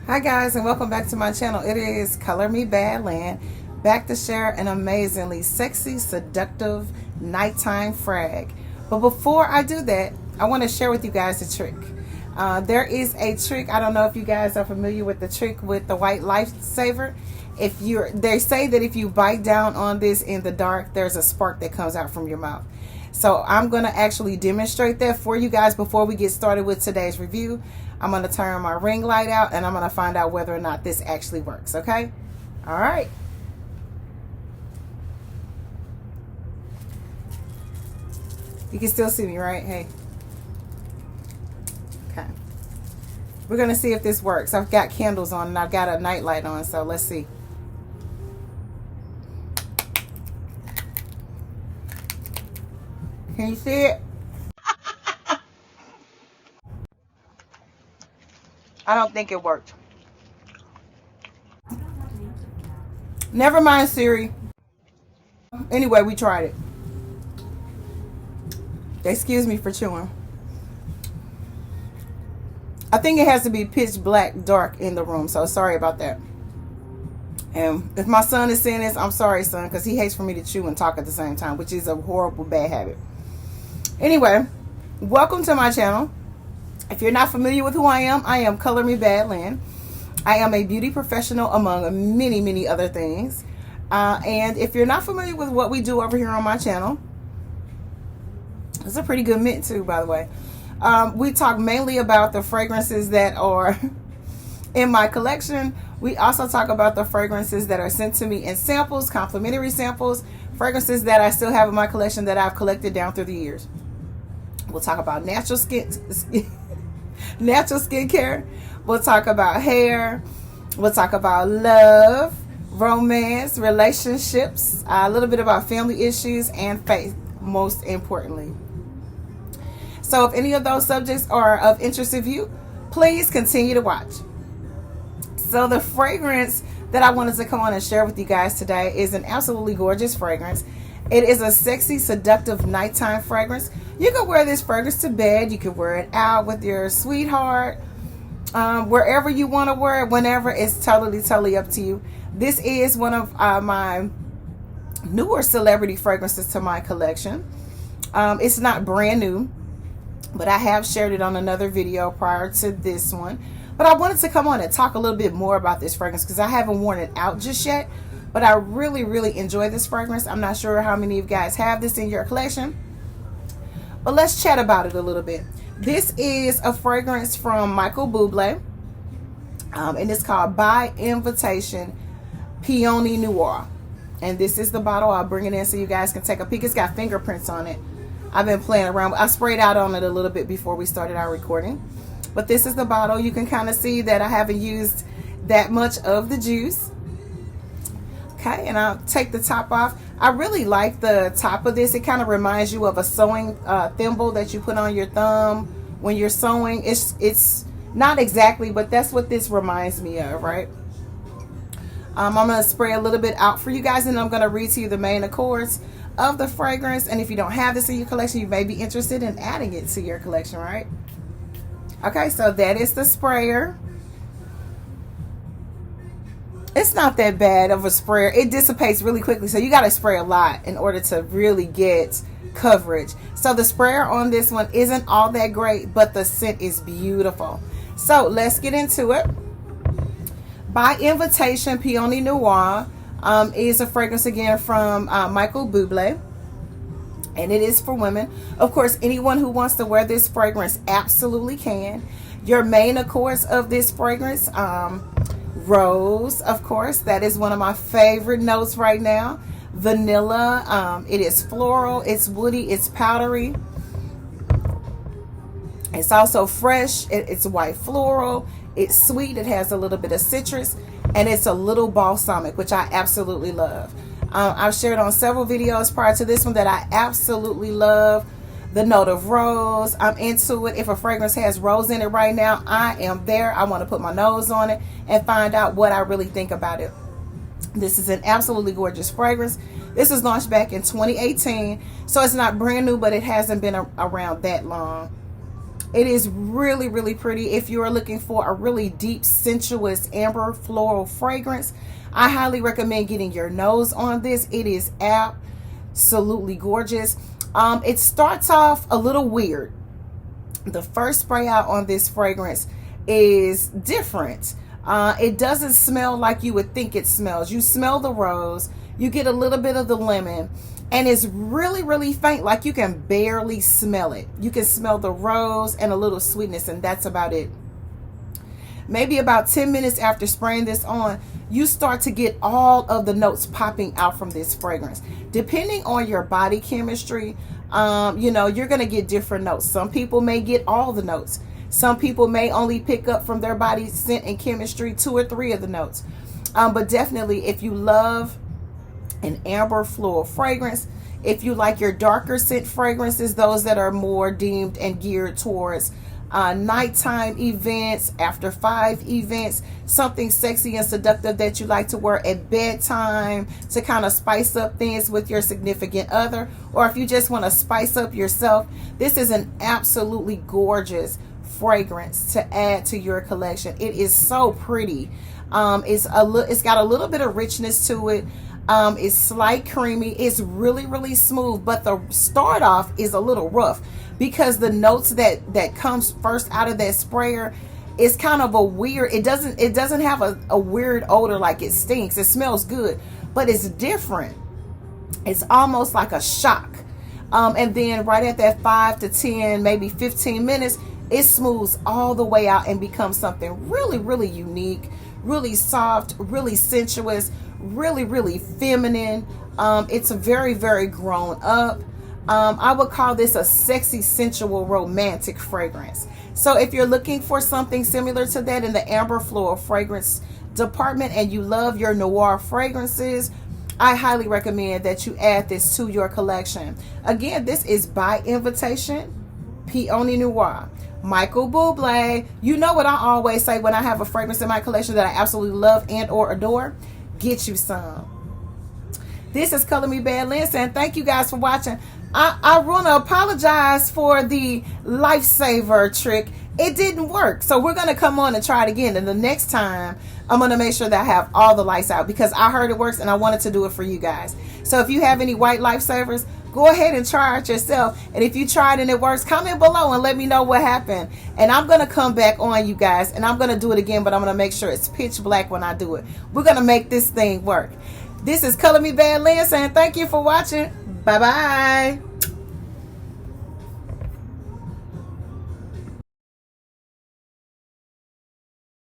Hi guys, and welcome back to my channel. It is Color Me Badland, back to share an amazingly sexy, seductive nighttime frag. But before I do that, I want to share with you guys a trick. There is a trick. I don't know if you guys are familiar with the trick with the white lifesaver. They say that if you bite down on this in the dark, there's a spark that comes out from your mouth. So I'm going to actually demonstrate that for you guys before we get started with today's review. I'm going to turn my ring light out and I'm going to find out whether or not this actually works, okay? All right. You can still see me, right? Hey. Okay. We're going to see if this works. I've got candles on and I've got a night light on, so let's see. Can you see it? I don't think it worked. Never mind, Siri. Anyway, we tried it. Excuse me for chewing. I think it has to be pitch black dark in the room, so sorry about that. And if my son is seeing this, I'm sorry, son, because he hates for me to chew and talk at the same time, which is a horrible bad habit. Anyway, welcome to my channel. If you're not familiar with who I am Color Me Badland. I am a beauty professional among many, many other things. And if you're not familiar with what we do over here on my channel, it's a pretty good mint too, by the way. We talk mainly about the fragrances that are in my collection. We also talk about the fragrances that are sent to me in samples, complimentary samples, fragrances that I still have in my collection that I've collected down through the years. We'll talk about natural skincare. We'll talk about hair. We'll talk about love, romance, relationships, a little bit about family issues, and faith, most importantly. So if any of those subjects are of interest to you, please continue to watch. So the fragrance that I wanted to come on and share with you guys today is an absolutely gorgeous fragrance. It is a sexy, seductive nighttime fragrance. You can wear this fragrance to bed. You can wear it out with your sweetheart. Wherever you want to wear it, whenever, it's totally up to you. This is one of my newer celebrity fragrances to my collection. It's not brand new, but I have shared it on another video prior to this one. But I wanted to come on and talk a little bit more about this fragrance because I haven't worn it out just yet. But I really enjoy this fragrance. I'm not sure how many of you guys have this in your collection. But let's chat about it a little bit. This is a fragrance from Michael Bublé. And it's called By Invitation Peony Noir. And this is the bottle. I'll bring it in so you guys can take a peek. It's got fingerprints on it. I've been playing around. I sprayed out on it a little bit before we started our recording. But this is the bottle. You can kind of see that I haven't used that much of the juice. Okay, and I'll take the top off. I really like the top of this. It kind of reminds you of a sewing thimble that you put on your thumb when you're sewing. It's not exactly, but that's what this reminds me of, right? I'm going to spray a little bit out for you guys, and I'm going to read to you the main accords of the fragrance. And if you don't have this in your collection, you may be interested in adding it to your collection, right? Okay, so that is the sprayer. It's not that bad of a sprayer. It dissipates really quickly, so you got to spray a lot in order to really get coverage. So the sprayer on this one isn't all that great, but the scent is beautiful. So let's get into it. By Invitation Peony Noir is a fragrance again from Michael Bublé. And it is for women. Of course, anyone who wants to wear this fragrance absolutely can. Your main accords of this fragrance, rose, of course. That is one of my favorite notes right now. Vanilla. It is floral. It's woody. It's powdery. It's also fresh. It's white floral. It's sweet. It has a little bit of citrus. And it's a little balsamic, which I absolutely love. I've shared on several videos prior to this one that I absolutely love the note of rose. I'm into it. If a fragrance has rose in it right now, I am there. I want to put my nose on it and find out what I really think about it. This is an absolutely gorgeous fragrance. This was launched back in 2018, so it's not brand new, but it hasn't been around that long. It is really, really pretty. If you are looking for a really deep, sensuous amber floral fragrance, I highly recommend getting your nose on this. It is absolutely gorgeous. It starts off a little weird. The first spray out on this fragrance is different. It doesn't smell like you would think it smells. You smell the rose, you get a little bit of the lemon, and it's really, really faint, like you can barely smell it. You can smell the rose and a little sweetness, and that's about it. Maybe about 10 minutes after spraying this on, you start to get all of the notes popping out from this fragrance. Depending on your body chemistry, you know, you're going to get different notes. Some people may get all the notes. Some people may only pick up from their body scent and chemistry 2 or 3 of the notes. But definitely, if you love an amber floral fragrance, if you like your darker scent fragrances, those that are more deemed and geared towards nighttime events, after 5 events, something sexy and seductive that you like to wear at bedtime to kind of spice up things with your significant other, or if you just want to spice up yourself, this is an absolutely gorgeous fragrance to add to your collection. It is so pretty. It's got a little bit of richness to it. It's slight creamy. It's really, really smooth, but the start off is a little rough because the notes that comes first out of that sprayer is kind of a weird, it doesn't have a weird odor like it stinks. It smells good, but it's different. It's almost like a shock. And then right at that 5 to 10, maybe 15 minutes, it smooths all the way out and becomes something really, really unique, really soft, really sensuous, really, really feminine. It's very, very grown up. I would call this a sexy, sensual, romantic fragrance. So if you're looking for something similar to that in the amber floral fragrance department and you love your noir fragrances, I highly recommend that you add this to your collection. Again, this is by invitation, Peony Noir. Michael Bublé. You know what I always say when I have a fragrance in my collection that I absolutely love and or adore? Get you some. This is Color Me Bad Lynn saying thank you guys for watching. I want to apologize for the lifesaver trick. It didn't work. So we're going to come on and try it again. And the next time, I'm going to make sure that I have all the lights out because I heard it works and I wanted to do it for you guys. So if you have any white lifesavers, go ahead and try it yourself. And if you tried and it works, comment below and let me know what happened. And I'm going to come back on you guys and I'm going to do it again, but I'm going to make sure it's pitch black when I do it. We're going to make this thing work. This is Color Me Bad Lynn saying thank you for watching. Bye-bye.